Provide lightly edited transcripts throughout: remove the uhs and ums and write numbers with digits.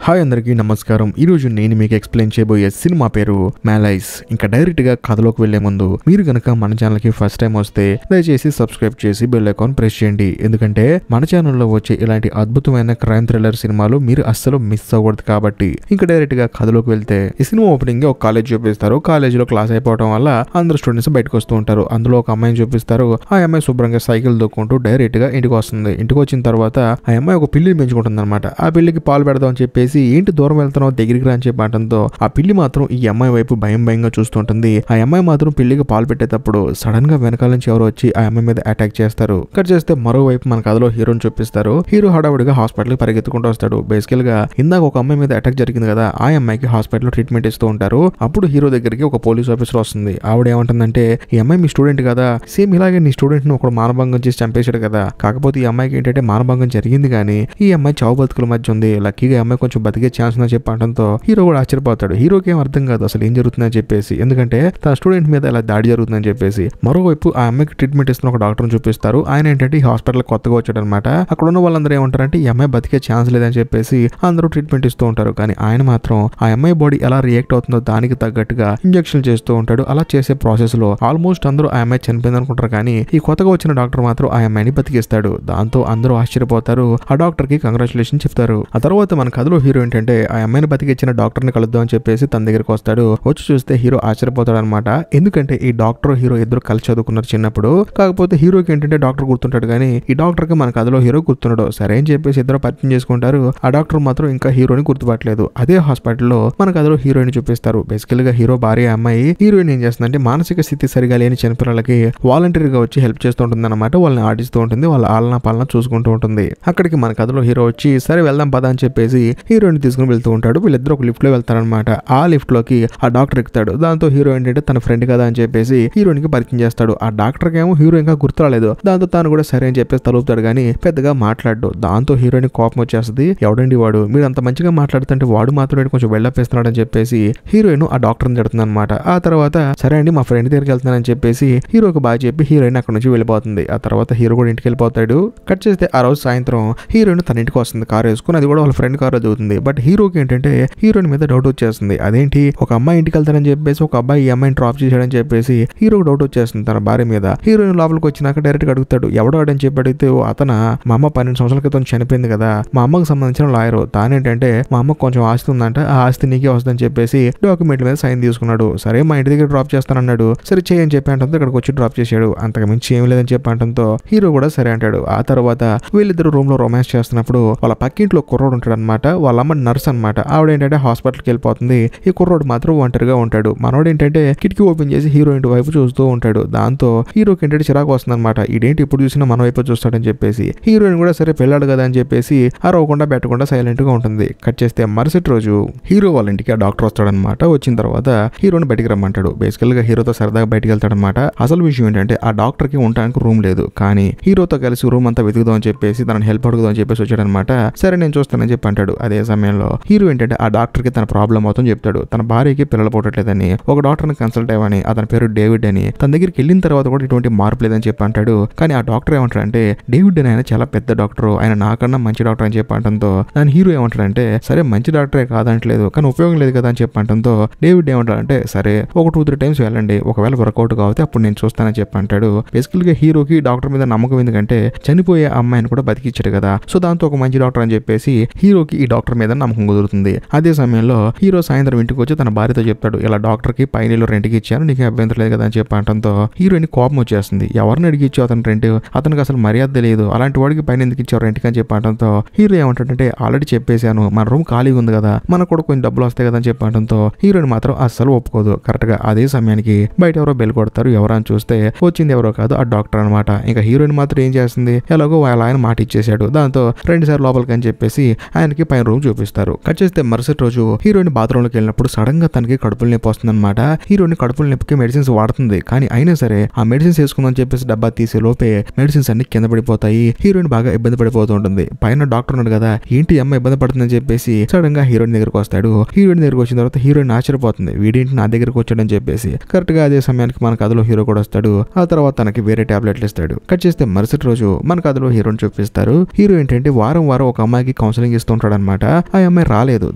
Hi అందరికీ నమస్కారం. ఈరోజు నేను మీకు ఎక్స్ప్లెయిన్ చేయబోయే సినిమా పేరు మ్యాలైస్. ఇంకా డైరెక్ట్ గా కథలోకి వెళ్లే ముందు మీరు గనక మన ఛానల్ కి ఫస్ట్ టైం వస్తే దయచేసి సబ్స్క్రైబ్ చేసి బెల్ ఐకాన్ ప్రెస్ చేయండి. ఎందుకంటే మన ఛానల్లో వచ్చే ఇలాంటి అద్భుతమైన క్రైమ్ థ్రిల్లర్ సినిమాలు మీరు అస్సలు మిస్ అవ్వకూడదు కాబట్టి. ఇంకా డైరెక్ట్ గా కథలోకి వెళ్తే ఈ సినిమా ఓపెనింగ్ ఒక కాలేజ్ చూపిస్తారు. కాలేజీలో క్లాస్ అయిపోవడం వల్ల అందరు స్టూడెంట్స్ బయటకు వస్తూ ఉంటారు. అందులో ఒక అమ్మాయిని చూపిస్తారు. ఆ అమ్మాయి శుభ్రంగా సైకిల్ దొక్కుంటూ డైరెక్ట్ గా ఇంటికి వస్తుంది. ఇంటికి వచ్చిన తర్వాత ఆ అమ్మాయి ఒక పిల్లిని పెంచుకుంటుంది అనమాట. ఆ పిల్లికి పాలు పెడదాం అని చెప్పేసి ఏంటి దూరం వెళ్తున్నావు దగ్గరికి రా అని చెప్పడంతో ఆ పిల్లి మాత్రం ఈ అమ్మాయి వైపు భయంగా చూస్తుంటుంది. ఆ అమ్మాయి మాత్రం పిల్లికి పాలు పెట్టేటప్పుడు సడన్ గా వెనకాల నుంచి ఎవరు వచ్చి ఆ అమ్మాయి మీద అటాక్ చేస్తారు. కట్ చేస్తే మరోవైపు మన కథలో హీరోని చూపిస్తారు. హీరో హడావుడిగా హాస్పిటల్ పరిగెత్తుకుంటూ వస్తాడు. బేసికల్ గా ఇందాక ఒక అమ్మాయి మీద అటాక్ జరిగింది కదా, ఆ అమ్మాయికి హాస్పిటల్ ట్రీట్మెంట్ ఇస్తూ ఉంటారు. అప్పుడు హీరో దగ్గరికి ఒక పోలీస్ ఆఫీసర్ వస్తుంది. ఆవిడ ఏమంటుందంటే, ఈ అమ్మాయి మీ స్టూడెంట్ కదా, సేమ్ ఇలాగే నీ స్టూడెంట్ ను ఒకడు మానభంగం చేసి చంపేశాడు కదా, కాకపోతే ఈ అమ్మాయికి ఏంటంటే మానభంగం జరిగింది కానీ ఈ అమ్మాయి చావు బతుకుల మధ్య ఉంది, లక్కీగా అమ్మాయి కొంచెం బతికే ఛాన్స్ అని చెప్పడంతో హీరో కూడా ఆశ్చర్యపోతాడు. హీరోకి ఏం అర్థం కాదు అసలు ఏం జరుగుతుందని చెప్పేసి, ఎందుకంటే తన స్టూడెంట్ మీద ఇలా దాడి జరుగుతుందని చెప్పేసి. మరోవైపు ఆ అమ్మాయికి ట్రీట్మెంట్ ఇస్తున్న ఒక డాక్టర్ చూపిస్తారు. ఆయన ఏంటంటే ఈ హాస్పిటల్ కొత్తగా వచ్చాడు అనమాట. అక్కడ ఉన్న వాళ్ళందరూ ఏమంటారంటే ఈ అమ్మాయి బతికే ఛాన్స్ లేదని చెప్పేసి అందరూ ట్రీట్మెంట్ ఇస్తూ ఉంటారు. కానీ ఆయన మాత్రం ఆ అమ్మాయి బాడీ ఎలా రియాక్ట్ అవుతుందో దానికి తగ్గట్టుగా ఇంజెక్షన్ చేస్తూ ఉంటాడు. అలా చేసే ప్రాసెస్ లో ఆల్మోస్ట్ అందరూ ఆ అమ్మాయి చనిపోయింది అనుకుంటారు. కానీ ఈ కొత్తగా వచ్చిన డాక్టర్ మాత్రం ఆ అమ్మాయిని బతికిస్తాడు. దాంతో అందరూ ఆశ్చర్యపోతారు. ఆ డాక్టర్ కి కంగ్రాచులేషన్ చెప్తారు. ఆ తర్వాత మన కథలో హీరో ఏంటంటే ఆ అమ్మాయిని బతికిచ్చిన డాక్టర్ ని కలుద్దాం అని చెప్పేసి తన దగ్గరికి వస్తాడు. వచ్చి చూస్తే హీరో ఆశ్చర్యపోతాడు అనమాట. ఎందుకంటే ఈ డాక్టర్ హీరో ఇద్దరు కలిసి చదువుకున్నారు చిన్నప్పుడు. కాకపోతే హీరోకి ఏంటంటే డాక్టర్ గుర్తుంటాడు కానీ ఈ డాక్టర్ కి మన కథలో హీరో గుర్తున్నాడు. సరే అని చెప్పేసి ఇద్దరు పరిచయం చేసుకుంటారు. ఆ డాక్టర్ మాత్రం ఇంకా హీరోని గుర్తుపట్టలేదు. అదే హాస్పిటల్లో మన కథలో హీరోయిన్ చూపిస్తారు. బేసికల్ గా హీరో భార్య అమ్మాయి. హీరోయిన్ ఏం చేస్తుందంటే మానసిక స్థితి సరిగా లేని చిన్నపిల్లలకి వాలంటీర్గా వచ్చి హెల్ప్ చేస్తూ ఉంటుంది అనమాట. వాళ్ళని ఆడిస్తూ ఉంటుంది, వాళ్ళ ఆలనా పాలన చూసుకుంటూ ఉంటుంది. అక్కడికి మన కథలో హీరో వచ్చి సరే వెళ్దాం పద అని చెప్పేసి హీరోయిన్ తీసుకుని వెళ్తూ ఉంటాడు. వీళ్ళిద్దరు ఒక లిఫ్ట్ లో వెళ్తారనమాట. ఆ లిఫ్ట్ లోకి ఆ డాక్టర్ ఎక్కుతాడు. దాంతో హీరో ఏంటంటే తన ఫ్రెండ్ కదా అని చెప్పేసి హీరోయిన్ కి పరిచయం చేస్తాడు. ఆ డాక్టర్ కి ఏమో హీరో ఇంకా గుర్తురాలేదు. దాంతో తాను కూడా సరే అని చెప్పేసి తలుపుతాడు కానీ పెద్దగా మాట్లాడు. దాంతో హీరోయిన్ కోపం వచ్చేస్తుంది. ఎవడండి వాడు, మీరు అంత మంచిగా మాట్లాడుతుంటే వాడు మాత్రం కొంచెం వెళ్ళపేస్తున్నాడు అని చెప్పేసి హీరోయిన్ ఆ డాక్టర్ ని తిడుతుంది అనమాట. ఆ తర్వాత సరే అండి మా ఫ్రెండ్ దగ్గరికి వెళ్తున్నానని చెప్పేసి హీరోకి బాగా చెప్పి హీరోయిన్ అక్కడ నుంచి వెళ్ళిపోతుంది. ఆ తర్వాత హీరో కూడా ఇంటికి వెళ్ళిపోతాడు. కట్ చేస్తే ఆ రోజు సాయంత్రం హీరోయిన్ తన ఇంటికి వస్తుంది కారు వేసుకుని. అది కూడా వాళ్ళ ఫ్రెండ్ కారు దిగుతుంది. బట్ హీరోకి ఏంటంటే హీరోయిన్ మీద డౌట్ వచ్చేస్తుంది. అదేంటి ఒక అమ్మాయి ఇంటికి వెళ్తానని చెప్పేసి ఒక అబ్బాయి ఈ అమ్మాయిని డ్రాప్ చేశాడని చెప్పేసి హీరోకి డౌట్ వచ్చేస్తుంది తన భార్య మీద. హీరోయిన్ లోపలికి వచ్చినాక డైరెక్ట్ గా అడుగుతాడు ఎవడో అని చెప్పి అడిగితే అతను మా అమ్మ 12 సంవత్సరాల క్రితం చనిపోయింది కదా, మా అమ్మకు సంబంధించిన లాయర్. తానేంటంటే మా అమ్మకు కొంచెం ఆస్తి ఉందంట, ఆ ఆస్తి నీకే వస్తుందని చెప్పేసి డాక్యుమెంట్ల మీద సైన్ తీసుకున్నాడు. సరే మా ఇంటి దగ్గర డ్రాప్ చేస్తానన్నాడు. సరే చేయని చెప్పి అంటంతో ఇక్కడికి వచ్చి డ్రాప్ చేశాడు. అంతకు మించి ఏం లేదని చెప్పి అంటంతో హీరో కూడా సరే అంటాడు. ఆ తర్వాత వీళ్ళిద్దరు రూమ్ లో రొమాన్స్ చేస్తున్నప్పుడు వాళ్ళ పక్కింట్లో కుర్రోడు ఉంటాడు అనమాట. వాళ్ళ అమ్మ నర్స్ అనమాట. ఆవిడ ఏంటంటే హాస్పిటల్కి వెళ్ళిపోతుంది. ఈ కుర్రోడు మాత్రం ఒంటరిగా ఉంటాడు. మనోడు ఏంటంటే కిటికీ ఓపెన్ చేసి హీరోయిన్ వైపు చూస్తూ ఉంటాడు. దాంతో హీరోకి ఏంటంటే చిరాకు వస్తుంది అనమాట. ఇదేంటి ఇప్పుడు చూసినా మన వైపు చూస్తాడని చెప్పేసి హీరోయిన్ కూడా సరే పెళ్ళాడు కదా అని చెప్పేసి అరవకుండా పెట్టకుండా సైలెంట్ గా ఉంటుంది. కట్ చేస్తే మరుసటి రోజు హీరో వాళ్ళ ఇంటికి ఆ డాక్టర్ వస్తాడనమాట. వచ్చిన తర్వాత హీరోని బయటికి రమ్మంటాడు. బేసికల్ గా హీరోతో సరదాగా బయటికి వెళ్తాడనమాట. అసలు విషయం ఏంటంటే ఆ డాక్టర్ కి ఉండడానికి రూమ్ లేదు. కానీ హీరోతో కలిసి రూమ్ అంతా వెతుకుదాం అని చెప్పేసి తనని హెల్ప్ అడుగుదాం అని చెప్పేసి వచ్చాడనమాట. సరే నేను చూస్తానని చెప్పి అంటాడు. అదే సమయంలో హీరో ఏంటంటే ఆ డాక్టర్ కి తన ప్రాబ్లం అవుతుంది చెప్తాడు. తన భార్యకి పిల్లలు పుట్టట్లేదని ఒక డాక్టర్ ని కన్సల్ట్ అయ్యని, అతని పేరు డేవిడ్ అని, తన దగ్గరికి వెళ్ళిన తర్వాత కూడా ఇటువంటి మార్పు లేదని చెప్పి అంటాడు. కానీ ఆ డాక్టర్ ఏమంటాడంటే డేవిడ్ అని ఆయన చాలా పెద్ద డాక్టర్, ఆయన నాకన్నా మంచి డాక్టర్ అని చెప్పి అంటంతో దాని హీరో ఏమంటాడంటే సరే మంచి డాక్టరే కాదంటలేదు కానీ ఉపయోగం లేదు కదా అని చెప్పి అంటంతో డేవిడ్ ఏమంటాడంటే సరే ఒక 2-3 టైమ్స్ వెళ్ళండి, ఒకవేళ వర్కౌట్ కావచ్చు అప్పుడు నేను చూస్తానని చెప్పి అంటాడు. బేసికల్ గా హీరోకి డాక్టర్ మీద నమ్మకం ఎందుకంటే చనిపోయే అమ్మాయిని కూడా బతికిచ్చాడు కదా, సో దాంతో ఒక మంచి డాక్టర్ అని చెప్పేసి హీరోకి ఈ డాక్టర్ మీద నమ్మకం కుదురుతుంది. అదే సమయంలో హీరో సాయంత్రం ఇంటికి వచ్చి తన భార్యతో చెప్తాడు ఇలా డాక్టర్ కి పైనీళ్ళు రెంట్కి ఇచ్చాను, నీకు అభ్యంతరం లేదు కదా అని చెప్పి అంటంతో హీరోయిన్ కోపం వచ్చేస్తుంది. ఎవరిని అడిగి ఇచ్చావు అతను రెంట్, అతనికి అసలు మర్యాద తెలియదు, అలాంటి వాడికి పైన ఎందుకు ఇచ్చావు రెంట్కి అని చెప్పి అంటంతో హీరో ఏమంటాడంటే ఆల్రెడీ చెప్పేశాను మన రూమ్ ఖాళీగా ఉంది కదా, మనకు కూడా కొంచెం డబ్బులు వస్తాయి కదా అని చెప్పి అంటంతో హీరోయిన్ మాత్రం అస్సలు ఒప్పుకోదు. కరెక్ట్ గా అదే సమయానికి బయట ఎవరో బెల్ కొడతారు. ఎవరని చూస్తే వచ్చింది ఎవరో కాదు ఆ డాక్టర్ అనమాట. ఇంకా హీరోయిన్ మాత్రం ఏం చేస్తుంది, ఎలాగో వాళ్ళ ఆయన మాట ఇచ్చేసాడు. దాంతో 2 సార్లు లోపలికి అని చెప్పేసి ఆయనకి పైన రూమ్ చూపిస్తారు. కట్ చేస్తే మరుసటి రోజు హీరోయిన్ బాత్రూమ్ లోకి వెళ్ళినప్పుడు సడన్ గా తనకి కడుపులు నొప్పి వస్తుంది అనమాట. హీరోయిన్ కడుపులు నొప్పికి మెడిసిన్స్ వాడుతుంది. కానీ అయినా సరే ఆ మెడిసిన్స్ వేసుకుందని చెప్పేసి డబ్బా తీసే లోపే మెడిసిన్స్ అన్ని కింద పడిపోతాయి. హీరోయిన్ బాగా ఇబ్బంది పడిపోతూ ఉంటుంది. పైన డాక్టర్ ఉన్నాడు కదా, ఏంటి అమ్మ ఇబ్బంది పడుతుందని చెప్పేసి సడన్ గా హీరోయిన్ దగ్గరకు వస్తాడు. హీరోయిన్ దగ్గరకు వచ్చిన తర్వాత హీరోయిన్ ఆశ్చర్యపోతుంది, వీడేంటి నా దగ్గరకు వచ్చాడని చెప్పేసి. కరెక్ట్ గా అదే సమయానికి మన కథలో హీరో కూడా వస్తాడు. ఆ తర్వాత తనకి వేరే టాబ్లెట్లు ఇస్తాడు. కట్ చేస్తే మరుసటి రోజు మన కథలో హీరోని చూపిస్తారు. హీరో ఏంటంటే వారం ఒక అమ్మాయికి కౌన్సిలింగ్ ఇస్తూ ఉంటాడు అనమాట. ఆ అమ్మాయి రాలేదు.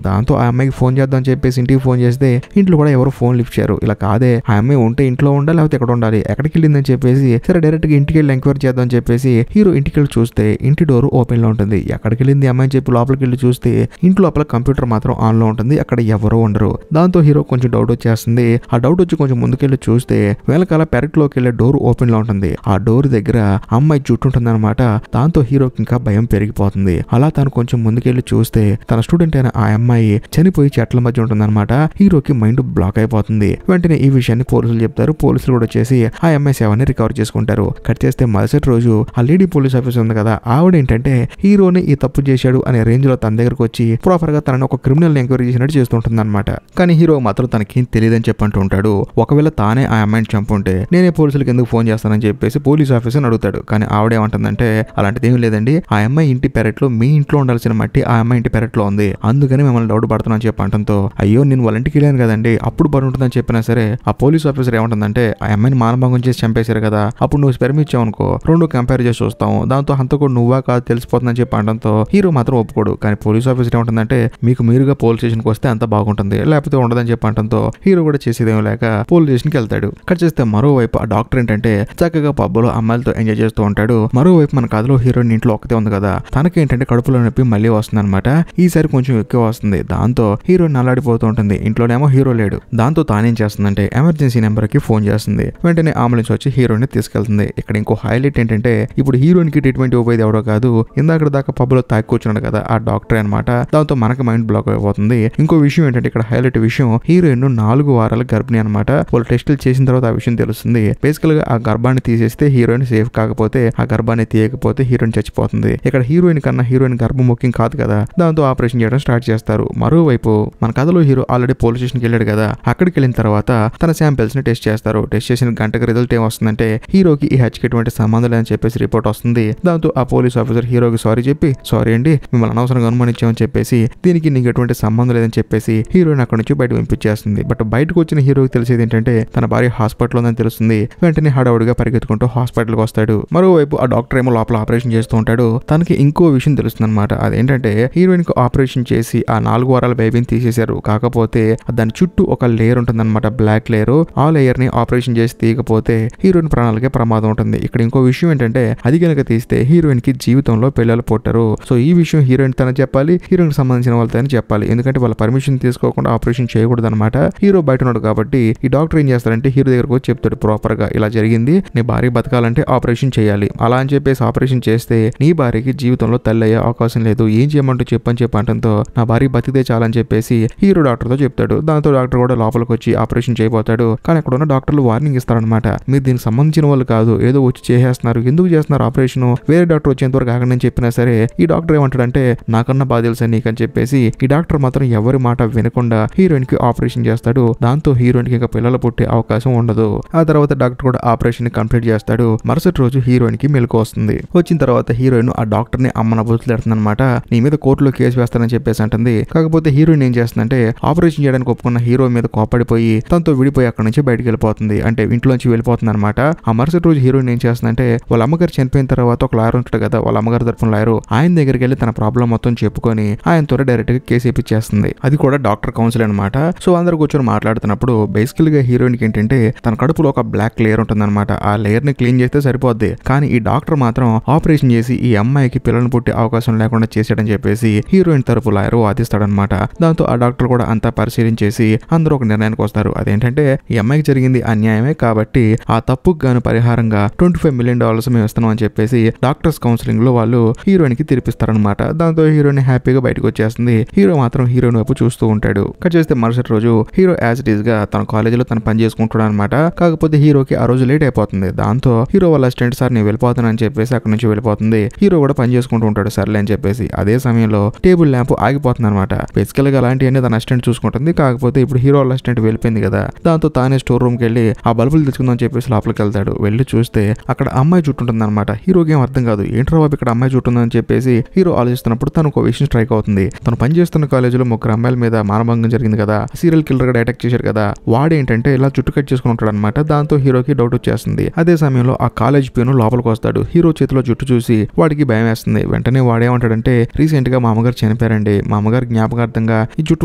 దాంతో ఆ అమ్మాయికి ఫోన్ చేద్దాం చెప్పేసి ఇంటికి ఫోన్ చేస్తే ఇంట్లో కూడా ఎవరు ఫోన్ లిఫ్ట్ చేయరు. ఇలా కాదే ఆ అమ్మాయి ఉంటే ఇంట్లో ఉండాలి లేకపోతే ఎక్కడ ఉండాలి, ఎక్కడికి వెళ్ళిందని చెప్పేసి సరే డైరెక్ట్ గా ఇంటికి వెళ్ళి ఎంక్వైరీ చేద్దాం చెప్పేసి హీరో ఇంటికి వెళ్ళి చూస్తే ఇంటి డోర్ ఓపెన్ లో ఉంటుంది. ఎక్కడికి వెళ్ళింది అమ్మాయి అని చెప్పి లోపలికి వెళ్ళి చూస్తే ఇంటి లోపల కంప్యూటర్ మాత్రం ఆన్ లో ఉంటుంది. అక్కడ ఎవరో ఉండరు. దాంతో హీరో కొంచెం డౌట్ వచ్చేస్తుంది. ఆ డౌట్ వచ్చి కొంచెం ముందుకెళ్ళి చూస్తే వెనకాల పెరట్లోకి వెళ్ళే డోర్ ఓపెన్ లో ఉంటుంది. ఆ డోర్ దగ్గర అమ్మాయి జుట్టు ఉంటుంది అనమాట. దాంతో హీరోకి ఇంకా భయం పెరిగిపోతుంది. అలా తను కొంచెం ముందుకెళ్ళి చూస్తే తన స్టూడెంట్ అయిన ఆ అమ్మాయి చనిపోయి చెట్ల మధ్య ఉంటుందన్నమాట. హీరోకి మైండ్ బ్లాక్ అయిపోతుంది. వెంటనే ఈ విషయాన్ని పోలీసులు చెప్తారు. పోలీసులు కూడా వచ్చేసి ఆ అమ్మాయి శవాన్ని రికవర్ చేసుకుంటారు. కట్ చేస్తే మరుసటి రోజు ఆ లేడీ పోలీస్ ఆఫీసర్ ఉంది కదా, ఆవిడ ఏంటంటే హీరోని ఈ తప్పు చేశాడు అనే రేంజ్ లో తన దగ్గరకు వచ్చి ప్రాపర్ గా తనని ఒక క్రిమినల్ ఎంక్వైరీ చేసినట్టు చేస్తుంటుంది అనమాట. కానీ హీరో మాత్రం తనకేం తెలియదని చెప్పంటూ ఉంటాడు. ఒకవేళ తానే ఆ అమ్మాయిని చంపుంటే నేనే పోలీసులకు ఎందుకు ఫోన్ చేస్తానని చెప్పేసి పోలీస్ ఆఫీసర్ అడుగుతాడు. కానీ ఆవిడేమంటుందంటే అలాంటిది ఏమీ లేదండి, ఆ అమ్మాయి ఇంటి పెరట్లో మీ ఇంట్లో ఉండాల్సిన మట్టి ఆ అమ్మాయి ఇంటి పెరట్లో ఉంది, అందుకని మిమ్మల్ని డౌట్ పడుతున్నాను చెప్పంటంతో అయ్యో నేను వాళ్ళ ఇంటికి వెళ్ళాను కదండి అప్పుడు పడుంటుందని చెప్పినా సరే ఆ పోలీస్ ఆఫీసర్ ఏమంటుందంటే ఆ అమ్మాయిని మానభంగం చేసి చంపేశారు కదా, అప్పుడు నువ్వు స్పెర్మ్ ఇచ్చావు అనుకో రెండు కంపేర్ చేసి చూస్తాం, దాంతో హంతకుడు నువ్వా కాదు తెలిసిపోతుందని చెప్పి అనడంతో హీరో మాత్రం ఒప్పుకోడు. కానీ పోలీస్ ఆఫీసర్ ఏమంటుందంటే మీకు మీరుగా పోలీస్ స్టేషన్కి వస్తే అంత బాగుంటుంది, లేకపోతే ఉండదని చెప్పి అనడంతో హీరో కూడా చేసేదేమో లేక పోలీస్ స్టేషన్కి వెళ్తాడు. కట్ చేస్తే మరోవైపు ఆ డాక్టర్ ఏంటంటే చక్కగా పబ్బులో అమ్మాయిలతో ఎంజాయ్ చేస్తూ ఉంటాడు. మరోవైపు మన కథలో హీరోయిన్ ఇంట్లో ఒకతే ఉంది కదా, తనకేంటంటే కడుపులో నొప్పి మళ్ళీ వస్తుంది అనమాట. ఈసారి కొంచెం ఎక్కువ వస్తుంది. దాంతో హీరోయిన్ అల్లాడిపోతూ ఉంటుంది. ఇంట్లోనేమో హీరో లేడు. దాంతో తానేం చేస్తుందంటే ఎమర్జెన్సీ నెంబర్ కి ఫోన్ చేస్తుంది. వెంటనే అంబులెన్స్ వచ్చి హీరోయిన్ తీసుకెళ్తుంది. ఇక్కడ ఇంకో హైలైట్ ఏంటంటే ఇప్పుడు హీరోయిన్ కి ట్రీట్మెంట్ ఇవ్వబోయేది ఎవడో కాదు, ఇందాక దాకా పబ్బులో తాకి కూర్చున్నాడు కదా ఆ డాక్టర్ అనమాట. దాంతో మనకి మైండ్ బ్లాక్ అయిపోతుంది. ఇంకో విషయం ఏంటంటే ఇక్కడ హైలైట్ విషయం హీరోయిన్ 4 వారాల గర్భిణి అనమాట. వాళ్ళు టెస్టులు చేసిన తర్వాత ఆ విషయం తెలుస్తుంది. బేసికల్ గా ఆ గర్భాన్ని తీసేస్తే హీరోయిన్ సేఫ్, కాకపోతే ఆ గర్భాన్ని తీయకపోతే హీరోయిన్ చచ్చిపోతుంది. ఇక్కడ హీరోయిన్ కన్నా హీరోయిన్ గర్భం ముఖ్యం కాదు కదా, దాంతో ఆపరేషన్ చేయడం స్టార్ట్ చేస్తారు. మరోవైపు మన కథలో హీరో ఆల్రెడీ పోలీస్ స్టేషన్కి వెళ్ళాడు కదా, అక్కడికి వెళ్ళిన తర్వాత తన శాంపిల్స్ ని టెస్ట్ చేస్తారు. టెస్ట్ చేసిన గంటకి రిజల్ట్ ఏం వస్తుందంటే హీరోకి ఈ హత్యకి ఎటువంటి సంబంధం లేదని చెప్పేసి రిపోర్ట్ వస్తుంది. దాంతో ఆ పోలీస్ ఆఫీసర్ హీరోకి సారీ చెప్పి సారీ అండి మిమ్మల్ని అనవసరంగా అనుమానించామని చెప్పేసి దీనికి నీకు ఎటువంటి సంబంధం లేదని చెప్పేసి హీరోయిన్ అక్కడి నుంచి బయట పంపించేస్తుంది. బట్ బయటకు వచ్చిన హీరోకి తెలిసేది ఏంటంటే తన భార్య హాస్పిటల్ ఉందని తెలుస్తుంది. వెంటనే హడావుడిగా పరిగెత్తుకుంటూ హాస్పిటల్కి వస్తాడు. మరోవైపు ఆ డాక్టర్ ఏమో లోపల ఆపరేషన్ చేస్తూ ఉంటాడు. తనకి ఇంకో విషయం తెలుస్తుంది అనమాట. అదేంటంటే హీరోయిన్ కి ఆపరేషన్ చేసి ఆ 4 వారాల బేబీని తీసేశారు, కాకపోతే దాని చుట్టూ ఒక లేయర్ ఉంటుంది అనమాట, బ్లాక్ లేయర్. ఆ లేయర్ ని ఆపరేషన్ చేసి తీయకపోతే హీరోయిన్ ప్రాణాలకే ప్రమాదం ఉంటుంది. ఇక్కడ ఇంకో విషయం ఏంటంటే అది కనుక తీస్తే హీరోయిన్ కి జీవితంలో పిల్లలు పుట్టరు. సో ఈ విషయం హీరోయిన్ తన చెప్పాలి, హీరోయిన్ సంబంధించిన వాళ్ళతో చెప్పాలి, ఎందుకంటే వాళ్ళ పర్మిషన్ తీసుకోకుండా ఆపరేషన్ చేయకూడదు అనమాట. హీరో బయట ఉన్నాడు కాబట్టి ఈ డాక్టర్ ఏం చేస్తారంటే హీరో దగ్గరకు వచ్చి చెప్తాడు ప్రాపర్ గా ఇలా జరిగింది, నీ భార్య బతకాలంటే ఆపరేషన్ చేయాలి, అలా అని చెప్పేసి ఆపరేషన్ చేస్తే నీ భార్యకి జీవితంలో తల్లి అయ్యే అవకాశం లేదు, ఏం చేయమంటూ చెప్పని చెప్పంటంతో నా భార్య బతికితే చాలని చెప్పేసి హీరో డాక్టర్ తో చెప్తాడు. దాంతో డాక్టర్ కూడా లోపలికి వచ్చి ఆపరేషన్ చేయబోతాడు. కానీ అక్కడ ఉన్న డాక్టర్లు వార్నింగ్ ఇస్తారనమాట, మీరు దీనికి సంబంధించిన వాళ్ళు కాదు, ఏదో వచ్చి చేసేస్తున్నారు, ఎందుకు చేస్తున్నారు ఆపరేషన్, వేరే డాక్టర్ వచ్చేంత వరకు ఆగండి చెప్పినా సరే ఈ డాక్టర్ ఏమంటాడంటే నాకన్నా బాధ తెలుసా నీకని చెప్పేసి ఈ డాక్టర్ మాత్రం ఎవరి మాట వినకుండా హీరోయిన్ కి ఆపరేషన్ చేస్తాడు. దాంతో హీరోయిన్ కి ఇంకా పిల్లలు పుట్టే అవకాశం ఉండదు. ఆ తర్వాత డాక్టర్ కూడా ఆపరేషన్ ని కంప్లీట్ చేస్తాడు. మరుసటి రోజు హీరోయిన్ కి మెలకు వస్తుంది. వచ్చిన తర్వాత హీరోయిన్ ఆ డాక్టర్ ని అమ్మన బుద్ధులు అనమాట, నీ మీద కోర్టులో కేసు వేస్తానని చెప్పేసి అంటుంది. కాకపోతే హీరోయిన్ ఏం చేస్తుందంటే ఆపరేషన్ చేయడానికి ఒప్పుకున్న హీరో మీద కోపడిపోయి తనతో విడిపోయి అక్కడ నుంచి బయటకు వెళ్ళిపోతుంది, అంటే ఇంట్లోంచి వెళ్ళిపోతుంది అనమాట. ఆ మరుసటి రోజు హీరోయిన్ ఏం చేస్తుందంటే వాళ్ళ అమ్మగారు చనిపోయిన తర్వాత ఒక లాయర్ ఉంటాడు కదా, వాళ్ళ అమ్మగారు తరఫున లాయర్, ఆయన దగ్గరికి వెళ్ళి తన ప్రాబ్లం మొత్తం చెప్పుకొని ఆయనతో డైరెక్ట్ గా కేసు ఇప్పించేస్తుంది. అది కూడా డాక్టర్ కౌన్సిల్ అనమాట. సో అందరు కూర్చొని మాట్లాడుతున్నప్పుడు బేసికల్ గా హీరోయిన్ కి ఏంటంటే తన కడుపులో ఒక బ్లాక్ లేయర్ ఉంటుంది అనమాట, ఆ లేయర్ ని క్లీన్ చేస్తే సరిపోద్ది. కానీ ఈ డాక్టర్ మాత్రం ఆపరేషన్ చేసి ఈ అమ్మాయికి పిల్లలను పుట్టే అవకాశం లేకుండా చేశాడని చెప్పేసి హీరోయిన్ తరపు లాయర్ వాదిస్తాడనమాట. దాంతో ఆ డాక్టర్ కూడా అంతా పరిశీలించేసి అందరూ ఒక నిర్ణయానికి వస్తారు. అదేంటంటే ఈ అమ్మాయికి జరిగింది అన్యాయమే కాబట్టి ఆ తప్పుకు గాను పరిహారంగా $25 million మేము ఇస్తున్నాం అని చెప్పేసి డాక్టర్స్ కౌన్సిలింగ్ లో వాళ్ళు హీరోయిన్ కి తీర్పిస్తారనమాట. దాంతో హీరోయిన్ హ్యాపీగా బయటకు వచ్చేస్తుంది. హీరో మాత్రం హీరోయిన్ వైపు చూస్తూ ఉంటాడు. కట్ చేస్తే మరుసటి రోజు హీరో యాజ్ ఇట్ ఈస్ గా తన కాలేజీలో తను పని చేసుకుంటాడు అనమాట. కాకపోతే హీరోకి ఆ రోజు లేట్ అయిపోతుంది. దాంతో హీరో వాళ్ళ అసిస్టెంట్ సార్ నేను వెళ్ళిపోతానని చెప్పేసి అక్కడ నుంచి వెళ్ళిపోతుంది. హీరో కూడా పని చేసుకుంటూ ఉంటాడు సర్లే అని చెప్పేసి. అదే సమయంలో టేబుల్ ల్యాంప్ ఆగిపోతుంది అనమాట. బేసికల్ గా అలాంటివన్నీ తన అసిస్టెంట్ చూసుకుంటుంది. కాకపోతే ఇప్పుడు హీరో వాళ్ళ అసిస్టెంట్ వెళ్ళిపోయింది కదా, దాంతో తానే స్టోర్ రూమ్ కి వెళ్ళి ఆ బల్బులు తెచ్చుకుందాం అని చెప్పేసి లోపలికి వెళ్తాడు. వెళ్ళి చూస్తే అక్కడ అమ్మాయి చుట్టూ ఉంటుంది అనమాట. హీరోకి ఏం అర్థం కాదు, ఏంట్రా బాబు ఇక్కడ అమ్మాయి చుట్టూ ఉందని చెప్పేసి హీరో ఆలోచిస్తున్నప్పుడు తనకు ఒక విషయం స్ట్రైక్ అవుతుంది. తను పనిచేస్తున్న కాలేజీలో 3 అమ్మాయిల మీద మానభంగం జరిగింది కదా, సీరియల్ కిల్లర్ గా అటాక్ చేశారు కదా, వాడేంటంటే ఇలా చుట్టు కట్ చేసుకుని ఉంటాడు అనమాట. దాంతో హీరోకి డౌట్ వచ్చేస్తుంది. అదే సమయంలో ఆ కాలేజ్ పియోను లోపలికి వస్తాడు. హీరో చేతిలో జుట్టు చూసి వాడికి భయం వేస్తుంది. వెంటనే వాడేమంటాడంటే రీసెంట్ గా మా అమ్మగారు చనిపోయారండి, మా అమ్మగారు జ్ఞాపకార్థంగా ఈ చుట్టూ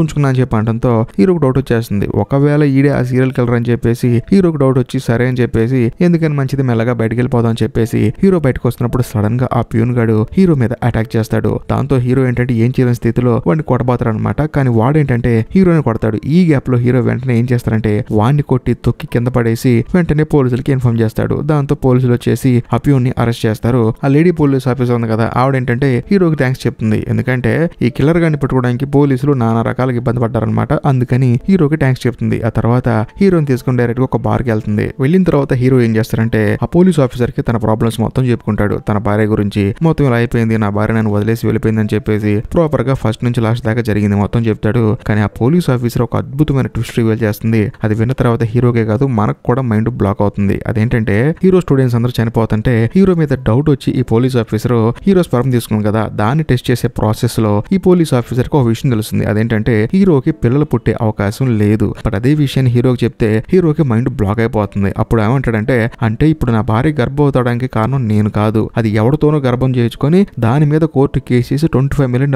ఉంచుకున్నా అని చెప్పి అనడంతో హీరోకి డౌట్ వచ్చేస్తుంది. ఒకవేళ ఈడే ఆ సీరియల్ కిల్లర్ అని చెప్పేసి హీరోకి డౌట్ వచ్చి సరే అని చెప్పేసి ఎందుకని మంచిది మెల్లగా బయటకు వెళ్ళిపోదాం అని చెప్పేసి హీరో బయటకు వస్తున్నప్పుడు సడన్ గా ఆ ప్యూన్ గాడు హీరో మీద అటాక్ చేస్తాడు. దాంతో హీరో ఏంటంటే ఏం చేయలేని స్థితిలో వాడిని కొట్టబోతారు అనమాట. కానీ వాడేంటంటే హీరోని కొడతాడు. ఈ గ్యాప్ లో హీరో వెంటనే ఏం చేస్తారంటే వాడిని కొట్టి తొక్కి కింద పడేసి వెంటనే పోలీసులకి ఇన్ఫార్మ్ చేస్తాడు. దాంతో పోలీసులు వచ్చేసి ఆ ప్యూన్ ని అరెస్ట్ చేస్తారు. ఆ లేడీ పోలీస్ ఆఫీసర్ ఉంది కదా, ఆవిడేంటంటే హీరోకి థ్యాంక్స్ చెప్తుంది. ఎందుకంటే ఈ కిల్లర్ గాని పట్టుకోవడానికి పోలీసులు నానా రకాలుగా ఇబ్బంది పడ్డారనమాట. అందుకని హీరోకి థ్యాంక్స్ చెప్తుంది. ఆ తర్వాత హీరోని తీసుకుని డైరెక్ట్ గా ఒక బార్కి వెళ్తుంది. వెళ్ళిన తర్వాత హీరో ఏం చేస్తారంటే ఆ పోలీస్ ఆఫీసర్ కి తన ప్రాబ్లమ్స్ మొత్తం చెప్పుకుంటాడు. తన భార్య గురించి మొత్తం ఇలా అయిపోయింది, నా భార్య నన్ను వదిలేసి వెళ్ళిపోయింది అని చెప్పేసి ప్రాపర్ గా ఫస్ట్ నుంచి లాస్ట్ దాకా జరిగింది మొత్తం చెప్తాడు. కానీ ఆ పోలీస్ ఆఫీసర్ ఒక అద్భుతమైన ట్విస్ట్ రివీల్ చేస్తుంది. అది విన్న తర్వాత హీరోకే కాదు మనకు కూడా మైండ్ బ్లాక్ అవుతుంది. అదేంటంటే హీరో స్టూడెంట్స్ అందరూ చనిపోతుంటే హీరో మీద డౌట్ వచ్చి ఈ పోలీస్ ఆఫీసర్ హీరో స్పర్మ్ తీసుకున్నాం కదా, దాన్ని టెస్ట్ చేసే ప్రాసెస్ లో ఈ పోలీస్ ఆఫీసర్ కి ఒక విషయం తెలుస్తుంది. అదేంటంటే హీరోకి పిల్లలు పుట్టే అవకాశం లేదు. బట్ అదే విషయాన్ని హీరోకి చెప్తే హీరోకి మైండ్ బ్లాక్ అయిపోతుంది. అప్పుడు ఏమంటాడంటే అంటే ఇప్పుడు నా భార్య గర్భం అవడానికి కారణం నేను కాదు, అది ఎవరితోనో గర్భం చేయించుకొని దాని మీద కోర్టు కేసేసి $25 million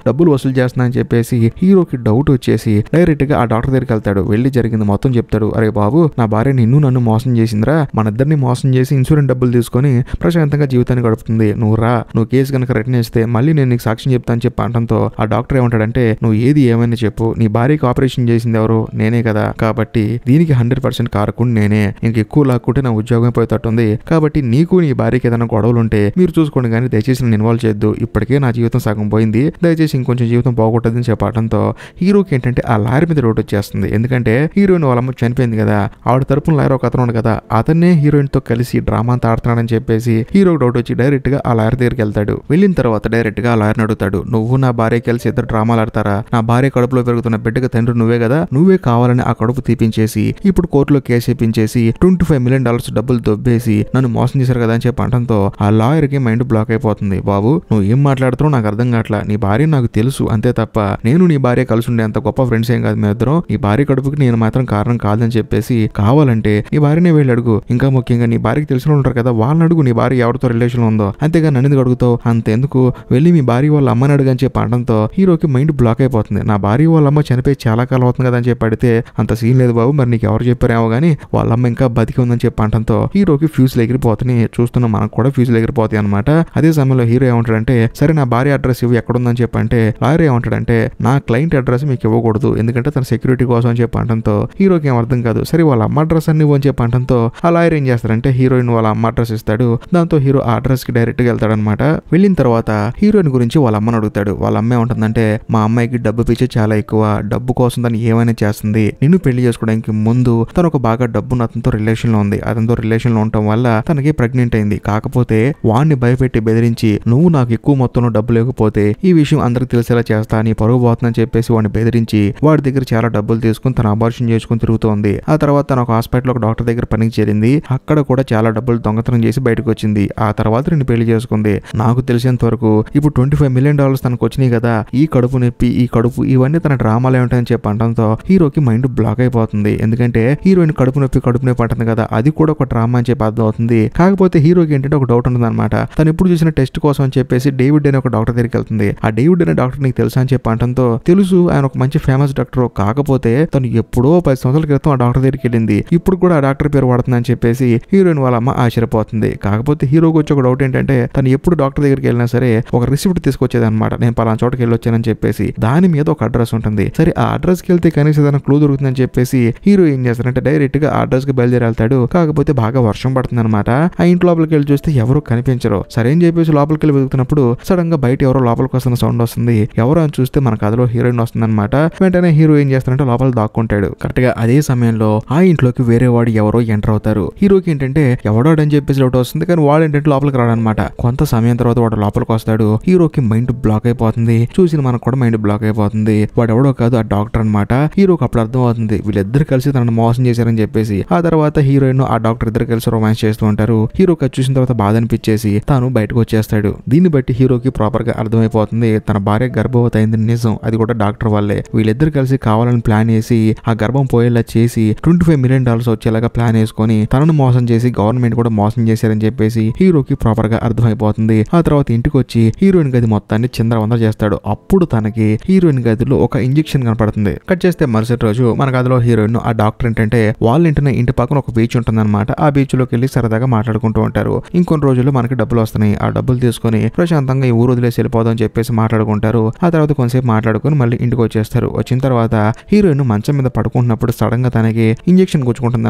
డబ్బులు వసూలు చేస్తున్నా అని చెప్పేసి హీరోకి డౌట్ వచ్చేసి డైరెక్ట్ గా ఆ డాక్టర్ దగ్గరికి వెళ్తాడు. వెళ్ళి జరిగింది మొత్తం చెప్తాడు. అరే బాబు, నా భార్య నన్ను మోసం చేసిందిరా, మన ఇద్దరిని మోసం చేసి ఇన్సూరెన్స్ డబ్బులు తీసుకొని ప్రశాంతంగా జీవితాన్ని గడుపుతుంది. నువ్వు కేసు కనుక రిటర్న్ చేస్తే మళ్ళీ నేను నీకు సాక్ష్యం చెప్తాను చెప్పి అనడంతో ఆ డాక్టర్ ఏమంటాడంటే నువ్వు ఏది ఏమైనా చెప్పు, నీ భార్యకి ఆపరేషన్ చేసింది ఎవరు, నేనే కదా, కాబట్టి దీనికి 100% కారకుడు నేనే, ఇంక ఎక్కువ లాక్కుంటే నా ఉద్యోగం పోయేటట్టుంది, కాబట్టి నీకు నీ భార్యకి ఏదైనా గొడవలు ఉంటే మీరు చూసుకోండి కానీ దయచేసి నన్ను ఇన్వాల్వ్ చేయొద్దు, ఇప్పటికే నా జీవితం సగం పోయింది, దయచేసి ఇంకొంచెం జీవితం పోగొట్టదని చెప్పడంతో హీరోకి ఏంటంటే ఆ లాయర్ మీద డౌట్ వచ్చేస్తుంది. ఎందుకంటే హీరోయిన్ వాళ్ళమ్మ చనిపోయింది కదా, ఆవిడ తరపున లాయర్ ఒక అతను కదా, అతన్నే హీరోయిన్ తో కలిసి డ్రామా అంతా ఆడుతున్నాడని చెప్పేసి హీరోకి డౌట్ వచ్చి డైరెక్ట్ గా ఆ లాయర్ దగ్గరికి వెళ్తాడు. వెళ్ళిన తర్వాత డైరెక్ట్ గా ఆ లాయర్ని అడుగుతాడు, నువ్వు నా భార్య కలిసి ఇద్దరు డ్రామాలు ఆడతారా, నా భార్య కడుపులో పెరుగుతున్న బిడ్డకు తండ్రి నువ్వే కదా, నువ్వే కావాలని ఆ కడుపు తీపించేసి ఇప్పుడు కోర్టులో కేసు వేయించేసి $25 million డబ్బులు దొబ్బేసి నన్ను మోసం చేశారు కదా అని చెప్పి అనడంతో ఆ లాయర్ కి మైండ్ బ్లాక్ అయిపోతుంది. బాబు, నువ్వు ఏం మాట్లాడుతున్నావు నాకు అర్థం కావట్లా, నీ భార్య నాకు తెలుసు అంతే తప్ప నేను నీ భార్య కలిసి ఉండే అంత గొప్ప ఫ్రెండ్స్ ఏం కాదు, మేమిద్దరం నీ భార్య కడుపుకి నేను మాత్రం కారణం కాదని చెప్పేసి కావాలంటే నీ భార్యనే వెళ్ళి అడుగు, ఇంకా ముఖ్యంగా నీ భార్యకి తెలిసిన ఉంటారు కదా వాళ్ళని అడుగు, నీ భార్య ఎవరితో రిలేషన్ ఉందో, అంతేగా నన్ను ఎందుకు అడుగుతావు, అంతెందుకు వెళ్ళి మీ భార్య వాళ్ళ అమ్మని అడుగని చెప్పి అనడంతో హీరోకి మైండ్ బ్లాక్ అయిపోతుంది. నా భార్య వాళ్ళ అమ్మ చనిపోయి చాలా కాలం అవుతుంది కదా అని చెప్పి అడిగితే అంత సీన్ లేదు బాబు, మరి నీకు ఎవరు చెప్పారేమో కానీ వాళ్ళ అమ్మ ఇంకా బతికి ఉందని చెప్పి అనడంతో హీరోకి ఫ్యూజ్లు ఎగిరిపోతున్నాయి. చూస్తున్నా మనకు కూడా ఫ్యూజ్లు ఎగిరిపోతాయి అనమాట. అదే సమయంలో హీరో ఏమంటాడంటే సరే నా భార్య అడ్రస్ ఇవ్వు ఎక్కడుందని చెప్పంటే లాయర్ ఏమంటాడంటే నా క్లయింట్ అడ్రస్ మీకు ఇవ్వకూడదు ఎందుకంటే తన సెక్యూరిటీ కోసం అని చెప్పి అనడంతో హీరోకి ఏం అర్థం కాదు. సరే వాళ్ళ అమ్మ అడ్రస్ అని ఇవ్వు అని చెప్పి అనడంతో ఆ లాయర్ ఏం చేస్తారంటే హీరోయిన్ వాళ్ళ అమ్మ అడ్రస్ ఇస్తాడు. దాంతో హీరో ఆ అడ్రస్ కి డైరెక్ట్ గా వెళ్తాడనమాట. వెళ్ళిన తర్వాత హీరోయిన్ గురించి వాళ్ళ అమ్మని అడుగుతాడు. వాళ్ళ అమ్మ ఏమంటుందంటే మా అమ్మాయికి డబ్బు పిచ్చి చాలా ఎక్కువ, డబ్బు కోసం తను ఏమైనా చేస్తుంది, నిన్ను పెళ్లి చేసుకోవడానికి ముందు తను ఒక బాగా డబ్బున్న అతనితో రిలేషన్ లో ఉంది, అతనితో రిలేషన్ లో ఉండటం వల్ల తనకి ప్రెగ్నెంట్ అయింది, కాకపోతే వాడిని భయపెట్టి బెదిరించి నువ్వు నాకు ఎక్కువ మొత్తంలో డబ్బు లేకపోతే ఈ విషయం అందరికి తెలిసేలా చేస్తా, నీ పరువు పోతుందని చెప్పేసి వాడిని బెదిరించి వాడి దగ్గర చాలా డబ్బులు తీసుకుని తన అబార్షన్ చేసుకుని తిరుగుతోంది. ఆ తర్వాత తన ఒక హాస్పిటల్ ఒక డాక్టర్ దగ్గర పనికి చేరింది, అక్కడ కూడా చాలా డబ్బులు దొంగతనం చేసి బయటకు వచ్చింది. ఆ తర్వాత నేను పెళ్లి చేసుకుంది. నాకు తెలిసినంత వరకు ఇప్పుడు $25 million తనకు వచ్చినాయి కదా, ఈ కడుపు నొప్పి ఈ కడుపు ఇవన్నీ తన డ్రామాలు ఏమిటని చెప్పి అనడంతో హీరోకి మైండ్ బ్లాక్ అయిపోతుంది. ఎందుకంటే హీరోయిన్ కడుపు నొప్పి అంటుంది కదా, అది కూడా ఒక డ్రామా అని చెప్పి అర్థం అవుతుంది. కాకపోతే హీరోకి ఏంటంటే ఒక డౌట్ ఉంటుంది అనమాట. తను ఇప్పుడు చూసిన టెస్ట్ కోసం అని చెప్పేసి డేవిడ్ అనే ఒక డాక్టర్ దగ్గరికి వెళ్తుంది. ఆ డేవిడ్ అనే డాక్టర్ నీకు తెలుసా అని చెప్పి అనడంతో తెలుసు, ఆయన ఒక మంచి ఫేమస్ డాక్టర్, కాకపోతే తను ఎప్పుడో 10 సంవత్సరాల క్రితం ఆ డాక్టర్ దగ్గరికి వెళ్ళింది, ఇప్పుడు కూడా ఆ డాక్టర్ పేరు వాడుతుందని చెప్పేసి హీరోయిన్ వాళ్ళ అమ్మ ఆశ్చర్యపోతుంది. కాకపోతే హీరోకి వచ్చే ఒక డౌట్ ఏంటంటే తను ఎప్పుడు డాక్టర్ దగ్గరికి వెళ్ళినా సరే ఒక రిసిప్ట్ తీసుకొచ్చేది అనమాట, నేను పలానా చోటకి వెళ్ళొచ్చానని చెప్పేసి దాని మీద ఒక అడ్రస్ ఉంటుంది. సరే ఆ అడ్రస్ కి వెళ్తే కనీసం ఏదైనా క్లూ దొరుకుతుందని చెప్పేసి హీరో ఏం చేస్తారంటే డైరెక్ట్ గా ఆ అడ్రస్ కి బయలుదేరి వెళ్తాడు. కాకపోతే బాగా వర్షం పడుతుంది అనమాట. ఆ ఇంటి లోపలికి వెళ్ళి చూస్తే ఎవరు కనిపించరు. సరే అని చెప్పేసి లోపలికి వెళ్ళి వెతుకుతున్నప్పుడు సడన్ గా బయట ఎవరో లోపలికి వస్తున్న సౌండ్ వస్తుంది. ఎవరు అని చూస్తే మన కథలో హీరోయిన్ వస్తుంది అనమాట. వెంటనే హీరో ఏం చేస్తారంటే లోపల దాక్కుంటాడు. కరెక్ట్ గా అదే సమయంలో ఆ ఇంట్లోకి వేరే వాడు ఎవరో ఎంటర్ అవుతారు. హీరోకి ఏంటంటే ఎవడోడని చెప్పేసి డౌట్ వస్తుంది, కానీ వాడు ఏంటంటే లోపలికి రాడనమాట. కొంత సమయం తర్వాత వాడు లోపలికి వస్తాడు. హీరోకి మైండ్ బ్లాక్ అయిపోతుంది. చూసిన మనకు కూడా మైండ్ బ్లాక్ అయిపోతుంది. వాడు ఎవడో కాదు, ఆ డాక్టర్ అనమాట. హీరోకి అప్పుడు అర్థం అవుతుంది వీళ్ళిద్దరు కలిసి తనను మోసం చేశారని చెప్పేసి. ఆ తర్వాత హీరోయిన్ ఆ డాక్టర్ ఇద్దరు కలిసి రొమాన్స్ చేస్తూ ఉంటారు. హీరోకి అది చూసిన తర్వాత బాధ అనిపించేసి తాను బయటకు వచ్చేస్తాడు. దీన్ని బట్టి హీరోకి ప్రాపర్ గా అర్థమైపోతుంది తన భార్య గర్భవతి అయింది నిజం, అది కూడా డాక్టర్ వల్లే. వీళ్ళిద్దరు కలిసి కావాలని ప్లాన్ చేసి ఆ గర్భం పోయేలా చేసి $25 million వచ్చేలాగా ప్లాన్ వేసుకొని తనను మోసం చేసి గవర్నమెంట్ కూడా మోసం చేశారని చెప్పేసి హీరోకి ప్రాపర్ గా అర్థమైపోతుంది. ఆ తర్వాత ఇంటికి వచ్చి హీరోయిన్ గది మొత్తాన్ని చిందర వందర చేస్తాడు. అప్పుడు తనకి హీరోయిన్ గదిలో ఒక ఇంజెక్షన్ కనపడుతుంది. కట్ చేస్తే మరుసటి రోజు మన గదిలో హీరోయిన్ ఆ డాక్టర్ ఏంటంటే వాళ్ళ ఇంటి పక్కన ఒక బీచ్ ఉంటుందన్నమాట. ఆ బీచ్ లోకి వెళ్ళి సరదాగా మాట్లాడుకుంటూ ఉంటారు. ఇంకొన్ని రోజుల్లో మనకి డబ్బులు వస్తున్నాయి, ఆ డబ్బులు తీసుకుని ప్రశాంతంగా ఈ ఊరు వదిలేసి వెళ్ళిపోదాం అని చెప్పేసి మాట్లాడుకుంటారు. ఆ తర్వాత కొంతసేపు మాట్లాడుకుని మళ్ళీ ఇంటికి వచ్చేస్తారు. వచ్చిన తర్వాత హీరోయిన్ మంచం మీద పడుకుంటున్నప్పుడు సడన్ గా తనకి ఇంజెక్షన్ గుచ్చుకుంటుంది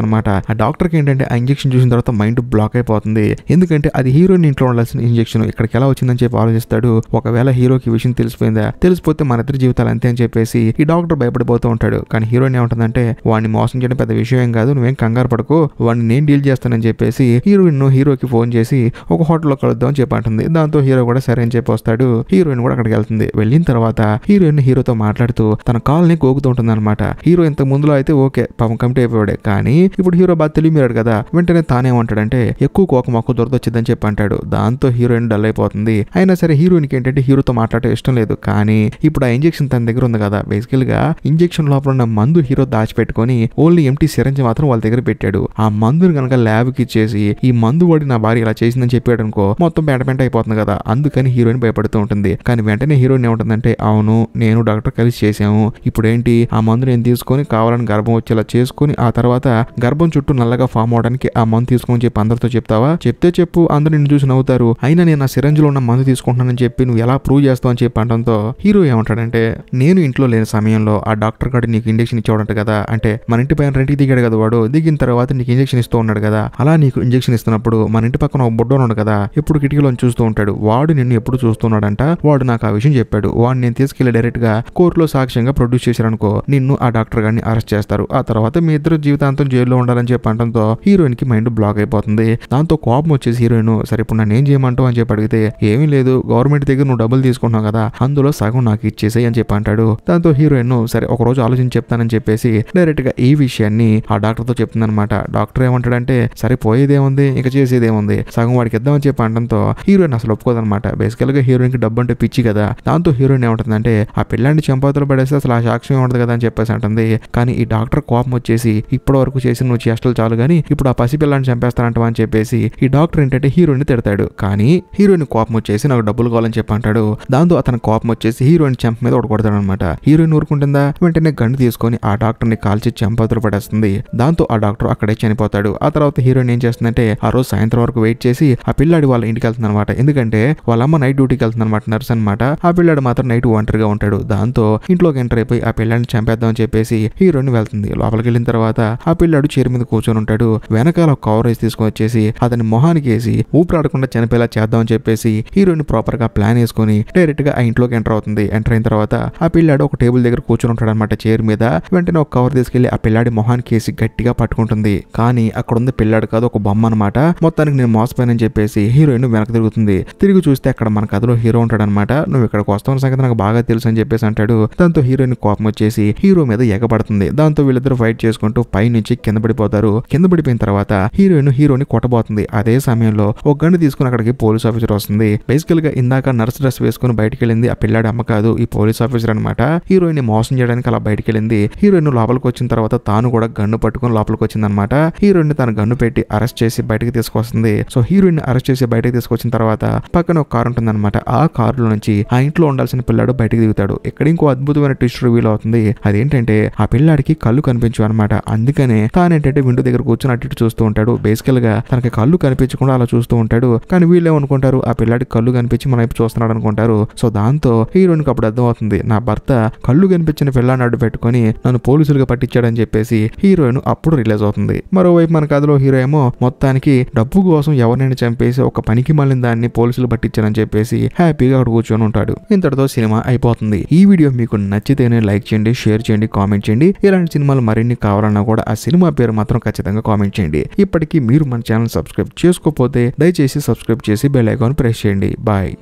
అనమాట. ఆ డాక్టర్ కి ఏంటంటే ఆ ఇంజెక్షన్ చూసిన తర్వాత మైండ్ బ్లాక్ అయిపోతుంది. ఎందుకంటే అది హీరోయిన్ ఇంట్లో ఉండాల్సిన ఇంజెక్షన్ ఇక్కడికి ఎలా వచ్చిందని చెప్పి ఆలోచిస్తాడు. ఒకవేళ హీరోకి ఈ విషయం తెలిసిపోయిందా, తెలిసిపోతే మన ఇద్దరి జీవితాలు అంతే అని చెప్పేసి ఈ డాక్టర్ భయపడిపోతూ ఉంటాడు. కానీ హీరోయిన్ ఏమంటుందంటే వాడిని మోసం చేయడం పెద్ద విషయం ఏం కాదు, నువ్వేం కంగారు పడుకో, వాడిని నేను డీల్ చేస్తానని చెప్పేసి హీరోకి ఫోన్ చేసి ఒక హోటల్లో కలుద్దాం అని చెప్పి అంటుంది. దాంతో హీరో కూడా సరే అని చెప్పి వస్తాడు. హీరోయిన్ కూడా అక్కడికి వెళ్తుంది. వెళ్ళిన తర్వాత హీరోతో మాట్లాడుతూ తన కాల్ని గోకుతూ ఉంటుంది అనమాట. హీరో ఇంత ముందులో అయితే ఓకే పాపం కమిటీ అయిపోయాడే, కానీ ఇప్పుడు హీరో బాగా తెలియమీరాడు కదా. వెంటనే తానేమంటాడంటే ఎక్కువ కోక మాకు దొరదొచ్చిందని చెప్పి అంటాడు. దాంతో హీరోయిన్ డల్ అయిపోతుంది. అయినా సరే హీరోయిన్కి ఏంటంటే హీరోతో మాట్లాడటం ఇష్టం లేదు. కానీ ఇప్పుడు ఆ ఇంజెక్షన్ తన దగ్గర ఉంది కదా, బేసికల్ గా ఇంజెక్షన్ లోపల ఉన్న మందు హీరో దాచిపెట్టుకొని ఓన్లీ ఎంటీ సిరంజ్ మాత్రం వాళ్ళ దగ్గర పెట్టాడు. ఆ మందుని కనుక ల్యాబ్ కి ఇచ్చేసి ఈ మందు వాడి నా భార్య ఇలా చేసిందని చెప్పాడు అనుకో మొత్తం పెంట అయిపోతుంది కదా. అందుకని హీరోయిన్ భయపడుతూ ఉంటుంది. కానీ వెంటనే హీరోయిన్ ఏముంటుందంటే అవును నేను డాక్టర్ కలిసి చేసాము, ఇప్పుడు ఏంటి ఆ మందు నేను తీసుకొని కావాలని గర్భం వచ్చేలా చేసుకుని ఆ తర్వాత గర్భం చుట్టూ నల్లగా ఫామ్ అవడానికి ఆ మందు తీసుకొని చెప్పి అందరితో చెప్తావా, చెప్తే చెప్పు అందరు నిన్ను చూసి నవ్వుతారు, అయినా నేను ఆ సిరంజ్ లో ఉన్న మందు తీసుకుంటున్నానని చెప్పి నువ్వు ఎలా ప్రూవ్ చేస్తావు అని చెప్పి అనడంతో హీరో ఏమంటాడంటే నేను ఇంట్లో లేని సమయంలో ఆ డాక్టర్ గారు నీకు ఇంజెక్షన్ ఇచ్చేవాడంట కదా, అంటే మన ఇంటి పైన రెంట్కి దిగాడు కదా వాడు, దిగిన తర్వాత నీకు ఇంజెక్షన్ ఇస్తూ ఉన్నాడు కదా, అలా నీకు ఇంజెక్షన్ ఇస్తున్నప్పుడు మన ఇంటి పక్కన ఒక బుడ్డోడు ఉన్నాడు కదా ఎప్పుడు కిటికీలో చూస్తూ ఉంటాడు, వాడు నిన్ను ఎప్పుడు చూస్తున్నాడంట, వాడు నాకు ఆ విషయం చెప్పాడు, వాడిని నేను తీసుకెళ్లి డైరెక్ట్ గా కోర్టులో సాక్ష్యంగా ప్రొడ్యూస్ చేశారనుకో నిన్ను ఆ డాక్టర్ గారిని అరెస్ట్ చేస్తారు, ఆ తర్వాత మీ ఇద్దరు జీవితాంతం జైల్లో ఉండాలని చెప్పి అనడంతో హీరోయిన్ కి మైండ్ బ్లాక్ అయిపోతుంది. దాంతో కోపం వచ్చేసి హీరోయిన్ సరే ఇప్పుడు నన్ను ఏం చేయమంటావు అని చెప్పి అడిగితే ఏమీ లేదు గవర్నమెంట్ దగ్గర నువ్వు డబ్బులు తీసుకుంటున్నావు కదా అందులో సగం నాకు ఇచ్చేసేయి అని చెప్పి అంటాడు. దాంతో హీరోయిన్ సరే ఒక రోజు ఆలోచించి చెప్తానని చెప్పేసి డైరెక్ట్ గా ఈ విషయాన్ని ఆ డాక్టర్ తో చెప్తుందన్నమాట. డాక్టర్ ఏమంటాడంటే సరే పోయేదేముంది ఇంకా చేసేదేముంది సగం వాడికి ఇద్దామని చెప్పి అనడంతో హీరోయిన్ అసలు ఒప్పుకోదనమాట. బేసికల్ గా హీరోయిన్ కి డబ్బు అంటే పిచ్చి కదా. దాంతో హీరోయిన్ ఏమంటుందంటే ఆ పిల్లాన్ని చెంపాతులు పడేస్తే అసలు ఆ సాక్ష్యం ఏముంటది కదా అని చెప్పేసి అంటుంది. కానీ ఈ డాక్టర్ కోపం వచ్చేసి ఇప్పటి వరకు చేసి నువ్వు చేష్టలు చాలు గానీ ఇప్పుడు ఆ పసిపిల్లాన్ని చంపేస్తానంటావా అని చెప్పేసి ఈ డాక్టర్ ఏంటంటే హీరోయిన్ తిడతాడు. కానీ హీరోయిన్ కోపం వచ్చేసి నాకు డబ్బులు కావాలని చెప్పి అంటాడు. దాంతో అతని కోపం వచ్చేసి హీరోయిన్ చెంప మీద ఒకటి కొడతాడు అనమాట. హీరోయిన్ ఊరుకుంటుందా వెంటనే గన్ను తీసుకొని ఆ డాక్టర్ ని కాల్చి చెంపాతులు పడేస్తుంది. దాంతో ఆ డాక్టర్ అక్కడే చనిపోతాడు. ఆ తర్వాత హీరోయిన్ ఏం చేస్తుందంటే ఆ రోజు సాయంత్రం వరకు వెయిట్ చేసి ఆ పిల్లాడి వాళ్ళ ఇంటికి వెళ్తుంది అనమాట. ఎందుకంటే వాళ్ళ అమ్మ నైట్ డ్యూటీకి వెళ్తుంది అనమాట, నర్స్ అనమాట. ఆ పిల్లాడు మాత్రం నైట్ ఒంటరిగా ఉంటాడు. దాంతో ఇంట్లోకి ఎంటర్ అయిపోయి ఆ పిల్లాడిని చంపేద్దాం అని చెప్పేసి హీరోయిన్ వెళ్తుంది. లోపలికి వెళ్ళిన తర్వాత ఆ పిల్లాడు చైర్ మీద కూర్చొని ఉంటాడు. వెనకాల కవర్ వేసి తీసుకొని వచ్చేసి అతని మొహానికి వేసి ఊపిరాడకుండా చనిపోయేలా చేద్దాం అని చెప్పేసి హీరోయిన్ ప్రాపర్ గా ప్లాన్ వేసుకొని డైరెక్ట్ గా ఆ ఇంట్లోకి ఎంటర్ అవుతుంది. ఎంటర్ అయిన తర్వాత ఆ పిల్లాడు ఒక టేబుల్ దగ్గర కూర్చొని ఉంటాడు అనమాట చైర్ మీద. వెంటనే ఒక కవర్ తీసుకెళ్లి ఆ పిల్లాడి మొహానికి వేసి గట్టిగా పట్టుకుంటుంది. కానీ అక్కడ ఉంది పిల్లాడు కాదు ఒక బొమ్మ అనమాట. మొత్తానికి నేను మోసపోయానని చెప్పేసి హీరోయిన్ వెనక తిరుగుతుంది. తిరిగి చూస్తే అక్కడ మన కథలో హీరో ఉంటాడు అనమాట. నువ్వు ఇక్కడికి వస్తున్న సంగతి నాకు బాగా తెలుసు అని చెప్పేసి అంటాడు. దాంతో హీరోయిన్ కోపం వచ్చేసి హీరో మీద ఎగబడుతుంది. దాంతో వీళ్ళిద్దరు ఫైట్ చేసుకుంటూ పై నుంచి కింద పడిపోతారు. కింద పడిపోయిన తర్వాత హీరోని కొట్టబోతుంది. అదే సమయంలో ఒక గన్ను తీసుకుని అక్కడికి పోలీస్ ఆఫీసర్ వస్తుంది. బేసికల్ గా ఇందాక నర్స్ డ్రెస్ వేసుకుని బయటికి వెళ్ళింది ఆ పిల్లాడి అమ్మ కాదు, ఈ పోలీస్ ఆఫీసర్ అనమాట. హీరోయిన్ మోసం చేయడానికి అలా బయటికి వెళ్ళింది. హీరోయిన్ లోపలికి వచ్చిన తర్వాత తాను కూడా గన్ను పట్టుకుని లోపలికి వచ్చింది అనమాట. హీరోయిన్ తన గన్ను పెట్టి అరెస్ట్ చేసి బయటకి తీసుకొస్తుంది. సో హీరోయిన్ అరెస్ట్ చేసి బయటకి తీసుకొచ్చిన తర్వాత పక్కన ఒక కారు ఉంటుంది అనమాట. ఆ కారులో నుంచి ఆ ఇంట్లో ఉండాల్సిన పిల్లాడు బయటకు దిగుతాడు. ఇక్కడ ఇంకో అద్భుతమైన ట్విస్ట్ రివీల్ అవుతుంది. అదేంటంటే ఆ పిల్లాడికి కళ్ళు కనిపించు అనమాట. అందుకనే తానేంటంటే విండో దగ్గర కూర్చొని అటు చూస్తూ ఉంటాడు. బేసికల్ గా తనకి కళ్ళు కనిపించకుండా అలా చూస్తూ ఉంటాడు. కానీ వీళ్ళు ఏమనుకుంటారు ఆ పిల్లాడికి కళ్ళు కనిపించి మన వైపు చూస్తున్నాడు అనుకుంటారు. సో దాంతో హీరోయిన్ కి అప్పుడు అర్థం అవుతుంది నా భర్త కళ్ళు కనిపించిన పిల్లాన్ని అడ్డు పెట్టుకుని నన్ను పోలీసులుగా పట్టించాడని చెప్పేసి హీరోయిన్ అప్పుడు రిలీజ్ అవుతుంది. మరోవైపు మన కథలో హీరో ఏమో మొత్తానికి డబ్బు కోసం ఎవరినైనా చంపేసి ఒక పనికి మళ్ళీ దాన్ని పోలీసులు పట్టించారని చెప్పేసి హ్యాపీగా అక్కడ కూర్చొని ఉంటాడు. ఇంతటితో సినిమా అయిపోతుంది. ఈ వీడియో మీకు నచ్చితేనే లైక్ చేయండి, షేర్ చేయండి, కామెంట్ చేయండి. ఇలాంటి సినిమాలు మరిన్ని కావాలన్నా కూడా ఆ సినిమా పేరు మాత్రం ఖచ్చితంగా కామెంట్ చేయండి. ఇప్పటికీ మీరు మన ఛానల్ సబ్స్క్రైబ్ చేసుకోకపోతే దయచేసి సబ్స్క్రైబ్ చేసి బెల్ ఐకాన్ ప్రెస్ చేయండి. బాయ్.